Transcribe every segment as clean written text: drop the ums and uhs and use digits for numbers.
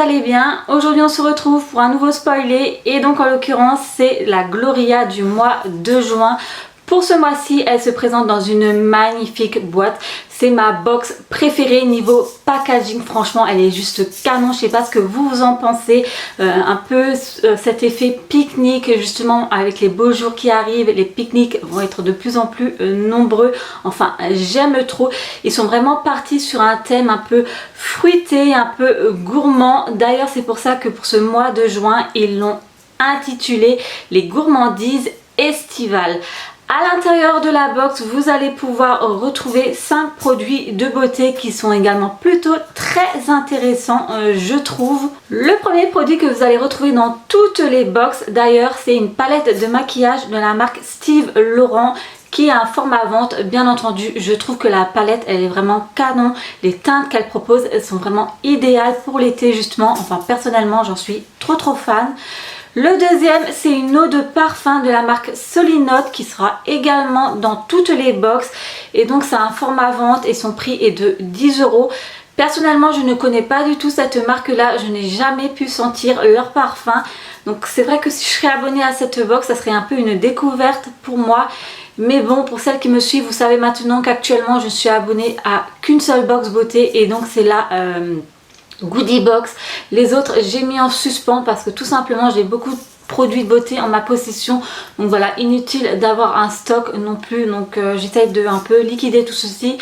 allez bien. Aujourd'hui on se retrouve pour un nouveau spoilé et donc en l'occurrence c'est la Gloria du mois de juin. Pour ce mois-ci, elle se présente dans une magnifique boîte. C'est ma box préférée niveau packaging. Franchement, elle est juste canon. Je sais pas ce que vous en pensez. Un peu cet effet pique-nique, justement, avec les beaux jours qui arrivent. Les pique-niques vont être de plus en plus nombreux. Enfin, j'aime trop. Ils sont vraiment partis sur un thème un peu fruité, un peu gourmand. D'ailleurs, c'est pour ça que pour ce mois de juin, ils l'ont intitulé les gourmandises estivales. À l'intérieur de la box, vous allez pouvoir retrouver 5 produits de beauté qui sont également plutôt très intéressants, je trouve. Le premier produit que vous allez retrouver dans toutes les box, d'ailleurs, c'est une palette de maquillage de la marque Steve Laurent qui a un format vente. Bien entendu, je trouve que la palette, elle est vraiment canon. Les teintes qu'elle propose, elles sont vraiment idéales pour l'été, justement. Enfin, personnellement, j'en suis trop fan. Le deuxième, c'est une eau de parfum de la marque Solinote qui sera également dans toutes les box. Et donc, c'est un format vente et son prix est de 10 €. Personnellement, je ne connais pas du tout cette marque-là. Je n'ai jamais pu sentir leur parfum. Donc, c'est vrai que si je serais abonnée à cette box, ça serait un peu une découverte pour moi. Mais bon, pour celles qui me suivent, vous savez maintenant qu'actuellement, je suis abonnée à qu'une seule box beauté. Et donc, c'est la Goodie Box. Les autres j'ai mis en suspens parce que tout simplement j'ai beaucoup de produits de beauté en ma possession, donc voilà, inutile d'avoir un stock non plus. Donc j'essaye de un peu liquider tout ceci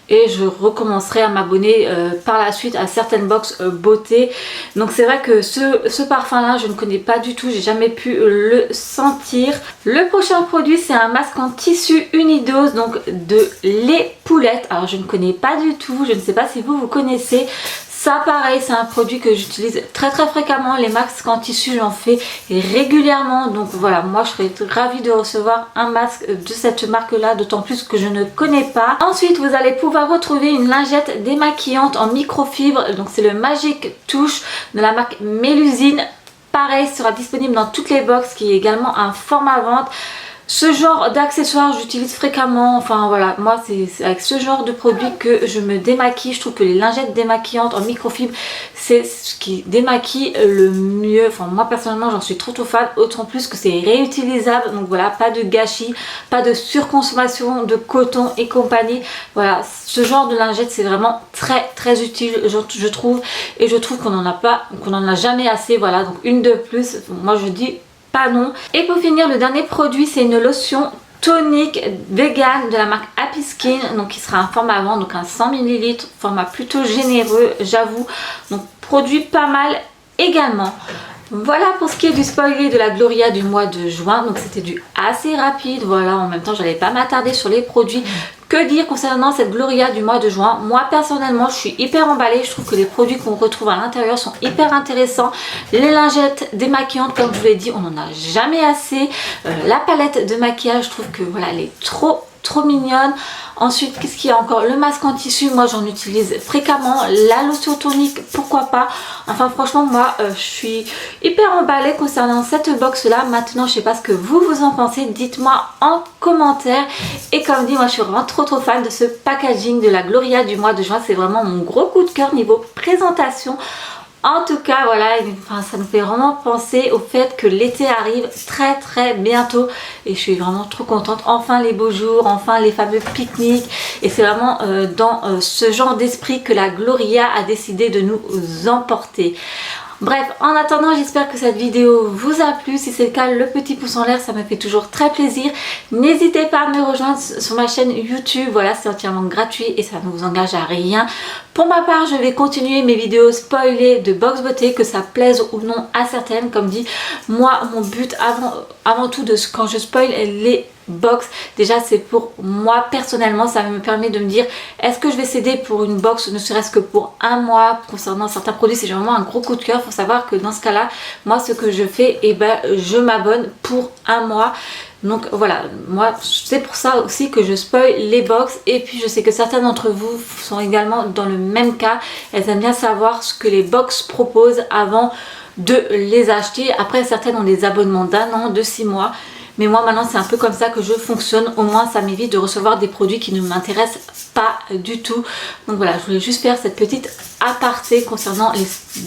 et je recommencerai à m'abonner par la suite à certaines box beauté. Donc c'est vrai que ce parfum là je ne connais pas du tout, j'ai jamais pu le sentir. Le prochain produit c'est un masque en tissu unidose, donc de Les Poulettes. Alors je ne connais pas du tout, je ne sais pas si vous connaissez. Ça pareil, c'est un produit que j'utilise très fréquemment. Les masques en tissu, j'en fais régulièrement. Donc voilà, moi je serais ravie de recevoir un masque de cette marque là, d'autant plus que je ne connais pas. Ensuite, vous allez pouvoir retrouver une lingette démaquillante en microfibre. Donc c'est le Magic Touch de la marque Mélusine. Pareil, sera disponible dans toutes les box, qui est également un format vente. Ce genre d'accessoires j'utilise fréquemment, enfin voilà, moi c'est avec ce genre de produit que je me démaquille. Je trouve que les lingettes démaquillantes en microfibre c'est ce qui démaquille le mieux. Enfin moi personnellement j'en suis trop fan, autant plus que c'est réutilisable. Donc voilà, pas de gâchis, pas de surconsommation de coton et compagnie. Voilà, ce genre de lingette c'est vraiment très utile je trouve. Et je trouve qu'on en a jamais assez, voilà, donc une de plus, moi je dis pas non. Et pour finir, le dernier produit c'est une lotion tonique vegan de la marque Happy Skin, donc qui sera un format vente, donc un 100 ml, format plutôt généreux j'avoue, donc produit pas mal également. Voilà pour ce qui est du spoiler de la Gloria du mois de juin. Donc c'était du assez rapide, voilà, en même temps j'allais pas m'attarder sur les produits. Que dire concernant cette Gloria du mois de juin? Moi personnellement je suis hyper emballée. Je trouve que les produits qu'on retrouve à l'intérieur sont hyper intéressants. Les lingettes démaquillantes, comme je vous l'ai dit, on n'en a jamais assez. La palette de maquillage, je trouve que voilà, elle est trop mignonne. Ensuite, qu'est-ce qu'il y a encore? Le masque en tissu, moi j'en utilise fréquemment. La lotion tonique, pourquoi pas. Enfin franchement moi je suis hyper emballée concernant cette box là. Maintenant je sais pas ce que vous en pensez, dites-moi en commentaire. Et comme dit, moi je suis vraiment trop fan de ce packaging de la Gloria du mois de juin. C'est vraiment mon gros coup de cœur niveau présentation. En tout cas voilà, enfin, ça me fait vraiment penser au fait que l'été arrive très bientôt et je suis vraiment trop contente. Enfin les beaux jours, enfin les fameux pique-niques, et c'est vraiment dans ce genre d'esprit que la Gloria a décidé de nous emporter. Bref, en attendant, j'espère que cette vidéo vous a plu. Si c'est le cas, le petit pouce en l'air, ça me fait toujours très plaisir. N'hésitez pas à me rejoindre sur ma chaîne YouTube. Voilà, c'est entièrement gratuit et ça ne vous engage à rien. Pour ma part, je vais continuer mes vidéos spoilées de box beauté, que ça plaise ou non à certaines. Comme dit, moi, mon but avant tout quand je spoil les box, déjà c'est pour moi personnellement, ça me permet de me dire est-ce que je vais céder pour une box ne serait-ce que pour un mois. Concernant certains produits, c'est vraiment un gros coup de cœur. Il faut savoir que dans ce cas là, moi ce que je fais, et je m'abonne pour un mois. Donc voilà, moi c'est pour ça aussi que je spoil les box. Et puis je sais que certains d'entre vous sont également dans le même cas. Elles aiment bien savoir ce que les box proposent avant de les acheter. Après certaines ont des abonnements d'1 an, de 6 mois. Mais moi maintenant c'est un peu comme ça que je fonctionne. Au moins ça m'évite de recevoir des produits qui ne m'intéressent pas du tout. Donc voilà, je voulais juste faire cette petite aparté concernant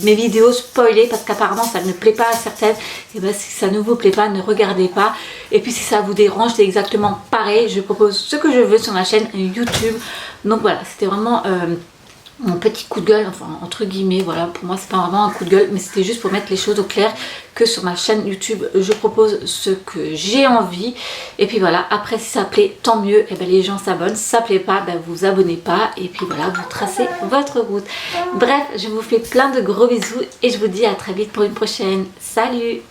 mes vidéos spoilées, parce qu'apparemment ça ne plaît pas à certaines. Et bien si ça ne vous plaît pas, ne regardez pas. Et puis si ça vous dérange, c'est exactement pareil, je propose ce que je veux sur ma chaîne YouTube. Donc voilà, c'était vraiment mon petit coup de gueule, enfin entre guillemets, voilà, pour moi c'est pas vraiment un coup de gueule, mais c'était juste pour mettre les choses au clair, que sur ma chaîne YouTube je propose ce que j'ai envie. Et puis voilà, après si ça plaît tant mieux, et ben les gens s'abonnent, si ça plaît pas, ben vous abonnez pas, et puis voilà, vous tracez votre route. Bref, je vous fais plein de gros bisous et je vous dis à très vite pour une prochaine. Salut!